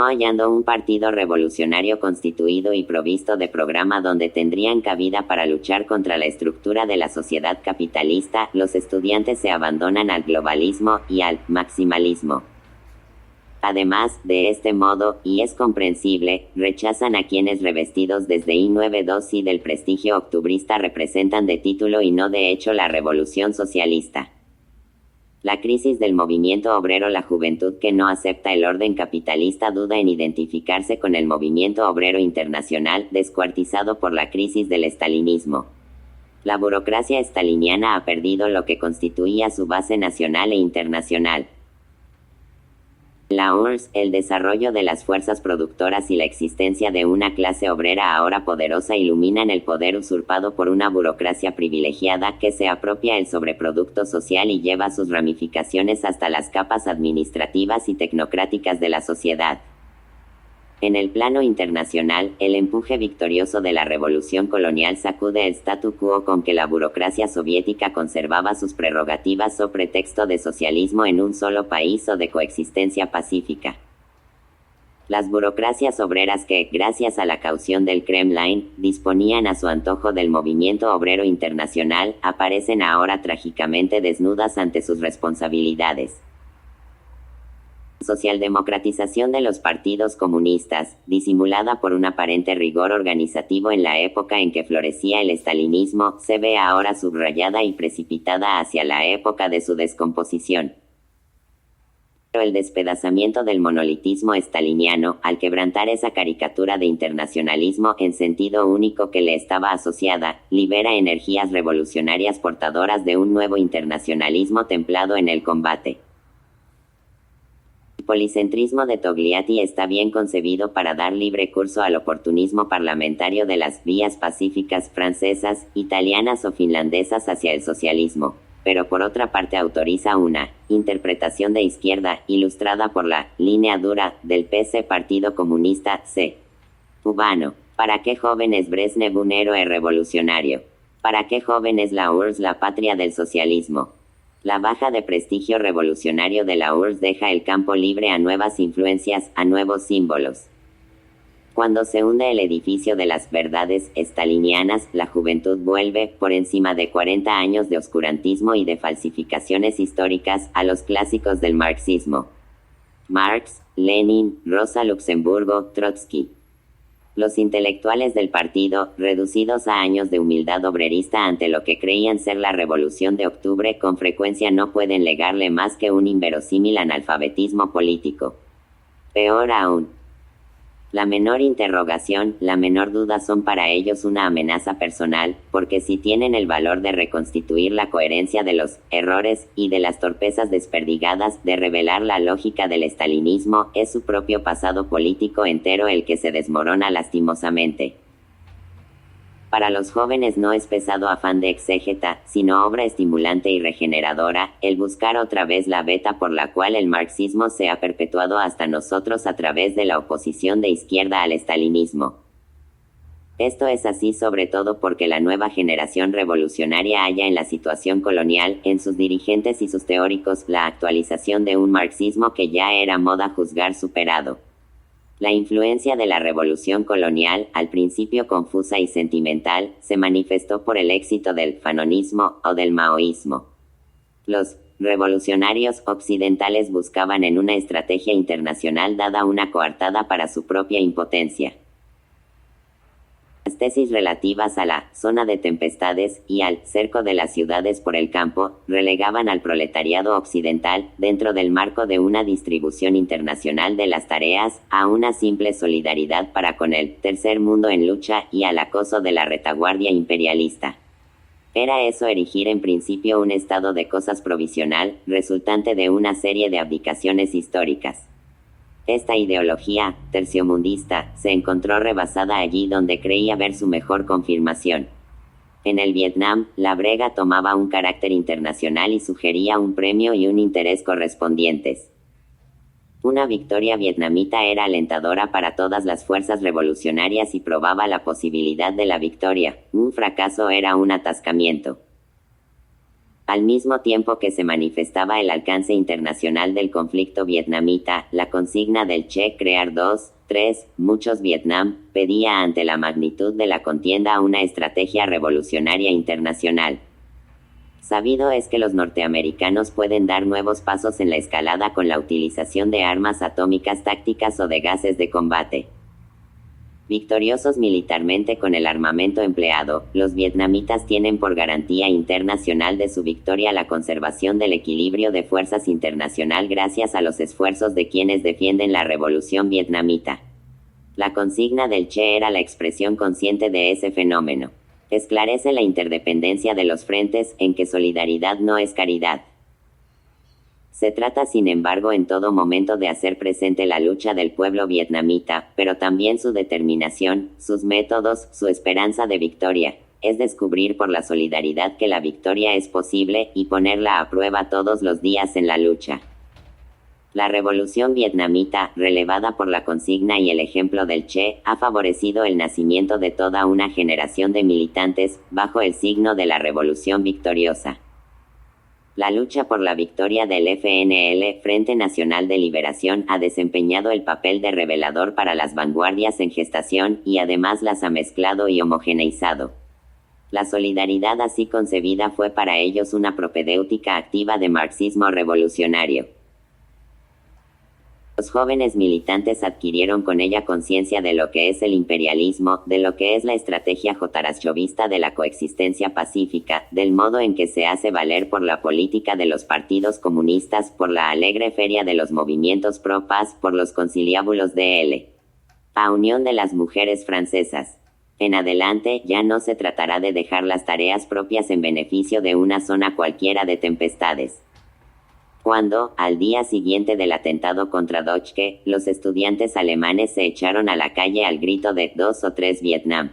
hallando un partido revolucionario constituido y provisto de programa donde tendrían cabida para luchar contra la estructura de la sociedad capitalista, los estudiantes se abandonan al globalismo y al maximalismo. Además, de este modo, y es comprensible, rechazan a quienes revestidos desde I92 y del prestigio octubrista representan de título y no de hecho la revolución socialista. La crisis del movimiento obrero. La juventud que no acepta el orden capitalista duda en identificarse con el movimiento obrero internacional, descuartizado por la crisis del estalinismo. La burocracia estaliniana ha perdido lo que constituía su base nacional e internacional. La URSS, el desarrollo de las fuerzas productoras y la existencia de una clase obrera ahora poderosa iluminan el poder usurpado por una burocracia privilegiada que se apropia el sobreproducto social y lleva sus ramificaciones hasta las capas administrativas y tecnocráticas de la sociedad. En el plano internacional, el empuje victorioso de la revolución colonial sacude el statu quo con que la burocracia soviética conservaba sus prerrogativas so pretexto de socialismo en un solo país o de coexistencia pacífica. Las burocracias obreras que, gracias a la caución del Kremlin, disponían a su antojo del movimiento obrero internacional, aparecen ahora trágicamente desnudas ante sus responsabilidades. Socialdemocratización de los partidos comunistas, disimulada por un aparente rigor organizativo en la época en que florecía el estalinismo, se ve ahora subrayada y precipitada hacia la época de su descomposición. Pero el despedazamiento del monolitismo estaliniano, al quebrantar esa caricatura de internacionalismo en sentido único que le estaba asociada, libera energías revolucionarias portadoras de un nuevo internacionalismo templado en el combate. El policentrismo de Togliatti está bien concebido para dar libre curso al oportunismo parlamentario de las vías pacíficas francesas, italianas o finlandesas hacia el socialismo, pero por otra parte autoriza una interpretación de izquierda, ilustrada por la línea dura del PC Partido Comunista C. cubano. ¿Para qué joven es Brezhnev un héroe revolucionario? ¿Para qué joven es la URSS la patria del socialismo? La baja de prestigio revolucionario de la URSS deja el campo libre a nuevas influencias, a nuevos símbolos. Cuando se hunde el edificio de las verdades estalinianas, la juventud vuelve, por encima de 40 años de oscurantismo y de falsificaciones históricas, a los clásicos del marxismo. Marx, Lenin, Rosa Luxemburgo, Trotsky. Los intelectuales del partido, reducidos a años de humildad obrerista ante lo que creían ser la Revolución de Octubre, con frecuencia no pueden legarle más que un inverosímil analfabetismo político. Peor aún, la menor interrogación, la menor duda son para ellos una amenaza personal, porque si tienen el valor de reconstituir la coherencia de los errores y de las torpezas desperdigadas, de revelar la lógica del estalinismo, es su propio pasado político entero el que se desmorona lastimosamente. Para los jóvenes no es pesado afán de exégeta, sino obra estimulante y regeneradora, el buscar otra vez la veta por la cual el marxismo se ha perpetuado hasta nosotros a través de la oposición de izquierda al estalinismo. Esto es así sobre todo porque la nueva generación revolucionaria halla en la situación colonial, en sus dirigentes y sus teóricos, la actualización de un marxismo que ya era moda juzgar superado. La influencia de la revolución colonial, al principio confusa y sentimental, se manifestó por el éxito del fanonismo o del maoísmo. Los revolucionarios occidentales buscaban en una estrategia internacional dada una coartada para su propia impotencia. Las tesis relativas a la zona de tempestades y al cerco de las ciudades por el campo relegaban al proletariado occidental, dentro del marco de una distribución internacional de las tareas, a una simple solidaridad para con el tercer mundo en lucha y al acoso de la retaguardia imperialista. Era eso erigir en principio un estado de cosas provisional, resultante de una serie de abdicaciones históricas. Esta ideología, terciomundista, se encontró rebasada allí donde creía ver su mejor confirmación. En el Vietnam, la brega tomaba un carácter internacional y sugería un premio y un interés correspondientes. Una victoria vietnamita era alentadora para todas las fuerzas revolucionarias y probaba la posibilidad de la victoria. Un fracaso era un atascamiento. Al mismo tiempo que se manifestaba el alcance internacional del conflicto vietnamita, la consigna del Che crear muchos Vietnam, pedía ante la magnitud de la contienda una estrategia revolucionaria internacional. Sabido es que los norteamericanos pueden dar nuevos pasos en la escalada con la utilización de armas atómicas tácticas o de gases de combate. Victoriosos militarmente con el armamento empleado, los vietnamitas tienen por garantía internacional de su victoria la conservación del equilibrio de fuerzas internacional gracias a los esfuerzos de quienes defienden la revolución vietnamita. La consigna del Che era la expresión consciente de ese fenómeno. Esclarece la interdependencia de los frentes, en que solidaridad no es caridad. Se trata sin embargo en todo momento de hacer presente la lucha del pueblo vietnamita, pero también su determinación, sus métodos, su esperanza de victoria. Es descubrir por la solidaridad que la victoria es posible y ponerla a prueba todos los días en la lucha. La revolución vietnamita, relevada por la consigna y el ejemplo del Che, ha favorecido el nacimiento de toda una generación de militantes, bajo el signo de la revolución victoriosa. La lucha por la victoria del FNL, Frente Nacional de Liberación, ha desempeñado el papel de revelador para las vanguardias en gestación, y además las ha mezclado y homogeneizado. La solidaridad así concebida fue para ellos una propedéutica activa de marxismo revolucionario. Los jóvenes militantes adquirieron con ella conciencia de lo que es el imperialismo, de lo que es la estrategia jotaraschovista de la coexistencia pacífica, del modo en que se hace valer por la política de los partidos comunistas, por la alegre feria de los movimientos pro paz, por los conciliábulos de la Unión de las Mujeres Francesas. En adelante, ya no se tratará de dejar las tareas propias en beneficio de una zona cualquiera de tempestades. Cuando, al día siguiente del atentado contra Dodge, los estudiantes alemanes se echaron a la calle al grito de 2 o 3 Vietnam.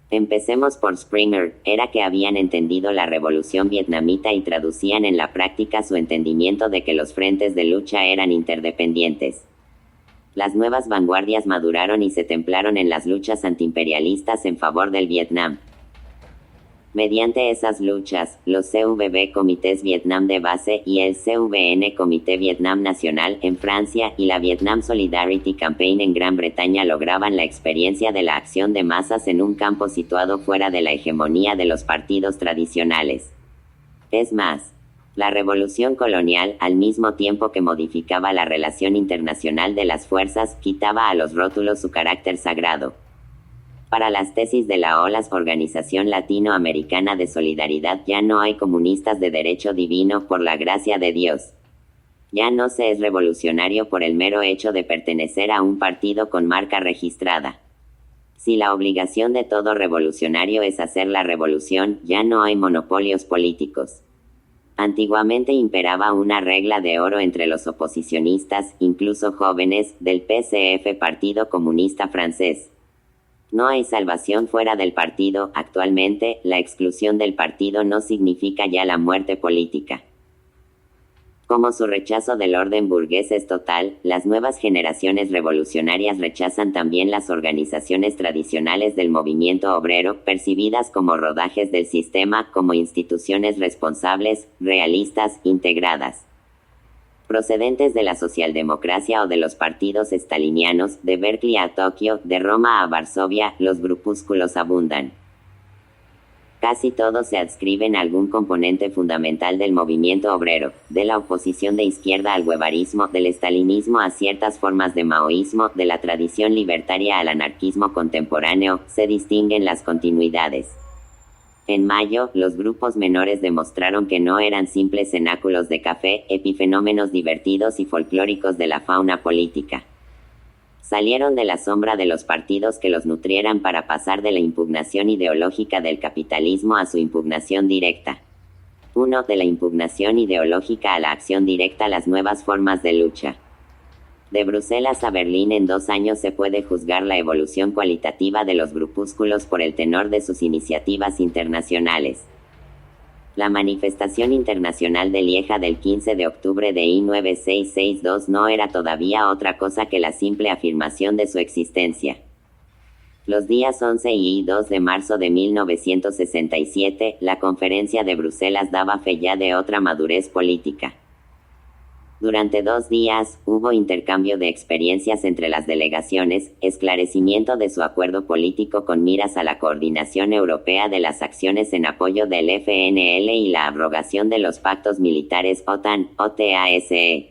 Empecemos por Springer, era que habían entendido la revolución vietnamita y traducían en la práctica su entendimiento de que los frentes de lucha eran interdependientes. Las nuevas vanguardias maduraron y se templaron en las luchas antiimperialistas en favor del Vietnam. Mediante esas luchas, los CVB Comités Vietnam de Base y el CVN Comité Vietnam Nacional en Francia y la Vietnam Solidarity Campaign en Gran Bretaña lograban la experiencia de la acción de masas en un campo situado fuera de la hegemonía de los partidos tradicionales. Es más, la revolución colonial, al mismo tiempo que modificaba la relación internacional de las fuerzas, quitaba a los rótulos su carácter sagrado. Para las tesis de la OLAS, Organización Latinoamericana de Solidaridad, ya no hay comunistas de derecho divino por la gracia de Dios. Ya no se es revolucionario por el mero hecho de pertenecer a un partido con marca registrada. Si la obligación de todo revolucionario es hacer la revolución, ya no hay monopolios políticos. Antiguamente imperaba una regla de oro entre los oposicionistas, incluso jóvenes, del PCF, Partido Comunista Francés. No hay salvación fuera del partido. Actualmente, la exclusión del partido no significa ya la muerte política. Como su rechazo del orden burgués es total, las nuevas generaciones revolucionarias rechazan también las organizaciones tradicionales del movimiento obrero, percibidas como rodajes del sistema, como instituciones responsables, realistas, integradas. Procedentes de la socialdemocracia o de los partidos estalinianos, de Berkeley a Tokio, de Roma a Varsovia, los grupúsculos abundan. Casi todos se adscriben a algún componente fundamental del movimiento obrero, de la oposición de izquierda al guevarismo, del estalinismo a ciertas formas de maoísmo, de la tradición libertaria al anarquismo contemporáneo, se distinguen las continuidades. En mayo, los grupos menores demostraron que no eran simples cenáculos de café, epifenómenos divertidos y folclóricos de la fauna política. Salieron de la sombra de los partidos que los nutrieran para pasar de la impugnación ideológica del capitalismo a su impugnación directa. 1. De la impugnación ideológica a la acción directa, las nuevas formas de lucha. De Bruselas a Berlín en 2 años se puede juzgar la evolución cualitativa de los grupúsculos por el tenor de sus iniciativas internacionales. La manifestación internacional de Lieja del 15 de octubre de I-9662 no era todavía otra cosa que la simple afirmación de su existencia. Los días 11 y 2 de marzo de 1967, la Conferencia de Bruselas daba fe ya de otra madurez política. Durante 2 días, hubo intercambio de experiencias entre las delegaciones, esclarecimiento de su acuerdo político con miras a la coordinación europea de las acciones en apoyo del FNL y la abrogación de los pactos militares OTAN-OTASE.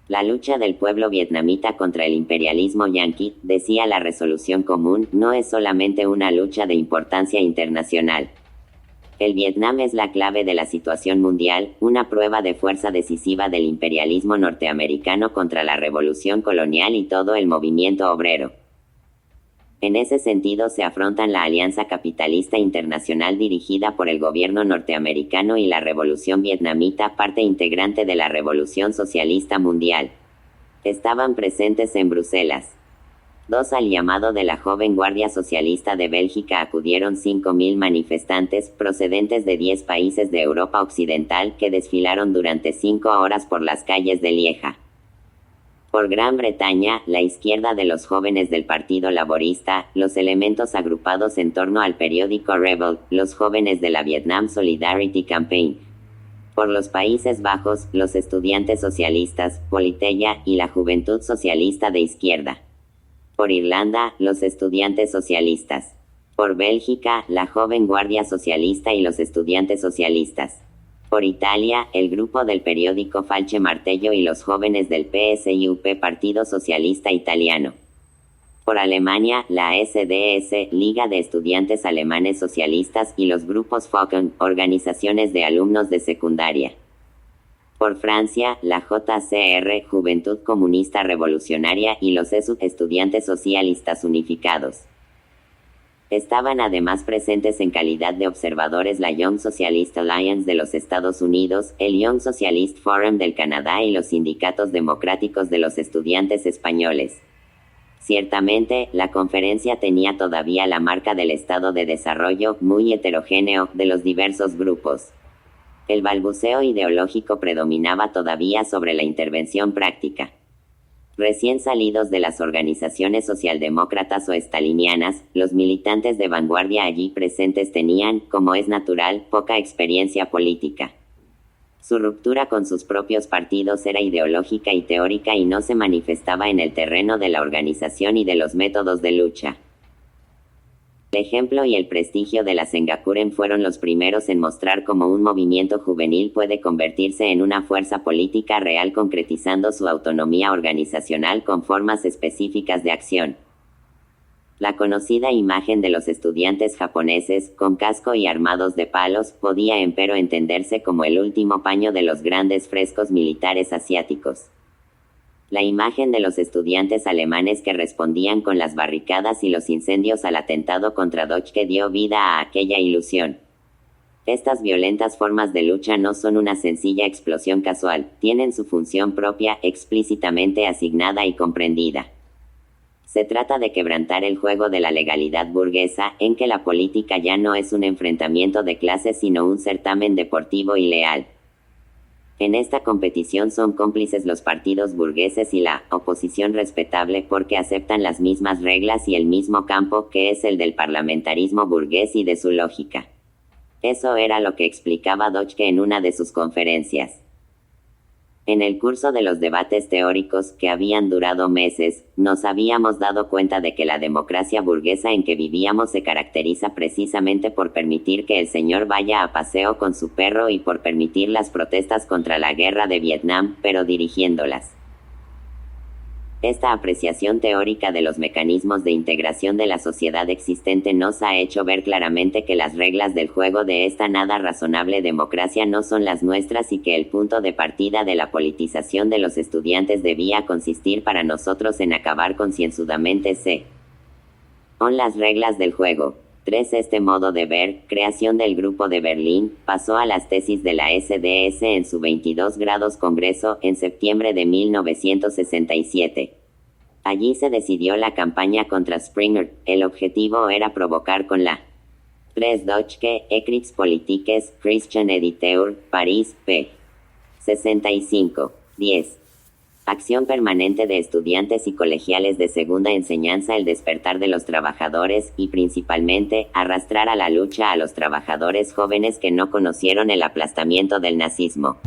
La lucha del pueblo vietnamita contra el imperialismo yanqui, decía la resolución común, no es solamente una lucha de importancia internacional. El Vietnam es la clave de la situación mundial, una prueba de fuerza decisiva del imperialismo norteamericano contra la revolución colonial y todo el movimiento obrero. En ese sentido se afrontan la alianza capitalista internacional dirigida por el gobierno norteamericano y la revolución vietnamita, parte integrante de la revolución socialista mundial. Estaban presentes en Bruselas. Al llamado de la joven Guardia Socialista de Bélgica acudieron 5.000 manifestantes procedentes de 10 países de Europa Occidental que desfilaron durante 5 horas por las calles de Lieja. Por Gran Bretaña, la izquierda de los jóvenes del Partido Laborista, los elementos agrupados en torno al periódico Rebel, los jóvenes de la Vietnam Solidarity Campaign. Por los Países Bajos, los estudiantes socialistas, Politeia, y la Juventud Socialista de Izquierda. Por Irlanda, los estudiantes socialistas. Por Bélgica, la joven Guardia Socialista y los estudiantes socialistas. Por Italia, el grupo del periódico Falce Martello y los jóvenes del PSIUP Partido Socialista Italiano. Por Alemania, la SDS, Liga de Estudiantes Alemanes Socialistas y los grupos Focken, organizaciones de alumnos de secundaria. Por Francia, la JCR, Juventud Comunista Revolucionaria y los ESU, Estudiantes Socialistas Unificados. Estaban además presentes en calidad de observadores la Young Socialist Alliance de los Estados Unidos, el Young Socialist Forum del Canadá y los sindicatos democráticos de los estudiantes españoles. Ciertamente, la conferencia tenía todavía la marca del estado de desarrollo, muy heterogéneo, de los diversos grupos. El balbuceo ideológico predominaba todavía sobre la intervención práctica. Recién salidos de las organizaciones socialdemócratas o estalinianas, los militantes de vanguardia allí presentes tenían, como es natural, poca experiencia política. Su ruptura con sus propios partidos era ideológica y teórica y no se manifestaba en el terreno de la organización y de los métodos de lucha. El ejemplo y el prestigio de la Sengakuren fueron los primeros en mostrar cómo un movimiento juvenil puede convertirse en una fuerza política real concretizando su autonomía organizacional con formas específicas de acción. La conocida imagen de los estudiantes japoneses, con casco y armados de palos, podía empero entenderse como el último paño de los grandes frescos militares asiáticos. La imagen de los estudiantes alemanes que respondían con las barricadas y los incendios al atentado contra Dodge dio vida a aquella ilusión. Estas violentas formas de lucha no son una sencilla explosión casual, tienen su función propia, explícitamente asignada y comprendida. Se trata de quebrantar el juego de la legalidad burguesa, en que la política ya no es un enfrentamiento de clases sino un certamen deportivo y leal. En esta competición son cómplices los partidos burgueses y la oposición respetable porque aceptan las mismas reglas y el mismo campo que es el del parlamentarismo burgués y de su lógica. Eso era lo que explicaba Dodge en una de sus conferencias. En el curso de los debates teóricos, que habían durado meses, nos habíamos dado cuenta de que la democracia burguesa en que vivíamos se caracteriza precisamente por permitir que el señor vaya a paseo con su perro y por permitir las protestas contra la guerra de Vietnam, pero dirigiéndolas. Esta apreciación teórica de los mecanismos de integración de la sociedad existente nos ha hecho ver claramente que las reglas del juego de esta nada razonable democracia no son las nuestras y que el punto de partida de la politización de los estudiantes debía consistir para nosotros en acabar concienzudamente con las reglas del juego. 3. Este modo de ver, creación del Grupo de Berlín, pasó a las tesis de la SDS en su 22 grados Congreso, en septiembre de 1967. Allí se decidió la campaña contra Springer. El objetivo era provocar con la 3. Deutsche Kriegspolitikes, Christian Editeur, París, p. 65. 10. Acción permanente de estudiantes y colegiales de segunda enseñanza, el despertar de los trabajadores y, principalmente, arrastrar a la lucha a los trabajadores jóvenes que no conocieron el aplastamiento del nazismo.